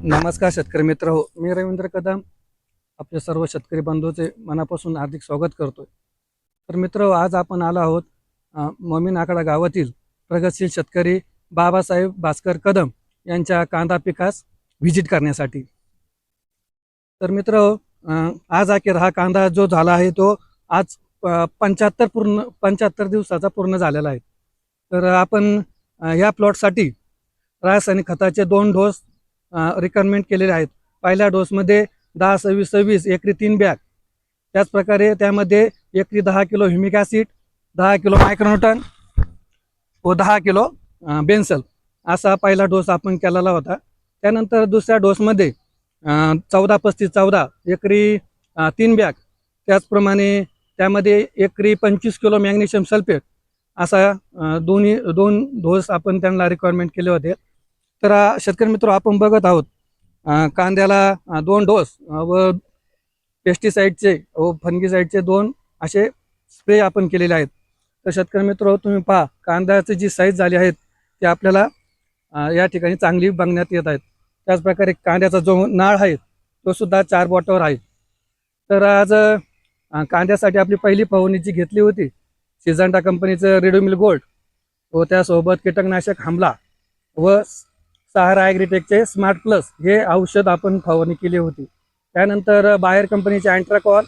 नमस्कार शेतकरी मित्र हो, मी रवींद्र कदम आपले सर्व शेतकरी बंधूचे मनापासून हार्दिक स्वागत करतोय। तर मित्र आज आपण आलो आहोत मोमीन आखाडा गावातील प्रगतशील शेतकरी बाबासाहेब भास्कर कदम यांच्या कांदा पिकास व्हिजिट करण्यासाठी। तर मित्र आज अखेर हा कांदा जो झाला आहे तो आज 75 दिवसाचा पूर्ण झालेला आहे। तर आपण या प्लॉटसाठी रासायनिक खताचे 2 डोस रिकमेंड केलेले आहेत। पहिल्या डोसमध्ये 10-26-26 एकरी 3 बॅग, त्याचप्रकारे त्यामध्ये एकरी 10 किलो ह्युमिक ॲसिड, 10 किलो मायक्रोन्यूटन व 10 किलो बेन्सल असा पहिला डोस आपण केलेला होता। त्यानंतर दुसऱ्या डोसमध्ये 14-35-14 एकरी 3 बॅग, त्याचप्रमाणे त्यामध्ये एकरी 25 किलो मॅग्नेशियम सल्फेट असा दोन डोस आपण त्यांना रिक्वायरमेंट केले होते। तर शेतकरी मित्र आपण बघत आहोत कांद्याला 2 डोस व पेस्टिसाईडचे व फंगीसाईडचे 2 असे स्प्रे आपण केलेले आहेत। तर शेतकरी मित्र तुम्ही पहा कांद्याची जी साईज झाली आहे ती आपल्याला या ठिकाणी चांगली बघण्यात येत आहेत। त्याचप्रकारे कांद्याचा जो नाळ आहे तो सुद्धा 4 बोटावर आहे। तर आज कांद्यासाठी आपली पहिली फवारणी जी घेतली होती सिजंटा कंपनीचं रेडोमिल गोल्ड व त्यासोबत कीटकनाशक हमला व सहारा ॲग्रीटेकचे स्मार्ट प्लस हे औषध आपण फवारणी केली होती। त्यानंतर बायर कंपनीचे अँट्राकॉल,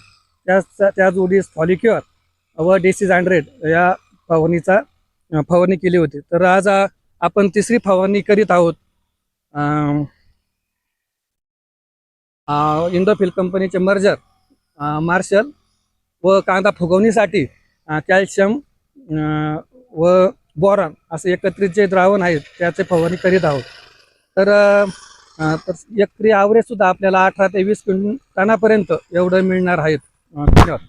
त्या जोडीस फॉलिक्युअर व डिसीज 100 या फवारणी केली होती। तर आज आपण तिसरी फवारणी करीत आहोत इंडोफिल कंपनीचे मर्जर मार्शल व कांदा फुगवणीसाठी कॅल्शियम व बोरॉन असे एकत्रित जे द्रावण आहेत त्याचे फवारणी करीत आहोत। तर एकरी ॲव्हरेज सुद्धा आपल्याला 18 ते 20 टनापर्यंत एवढं मिळणार आहेत। धन्यवाद।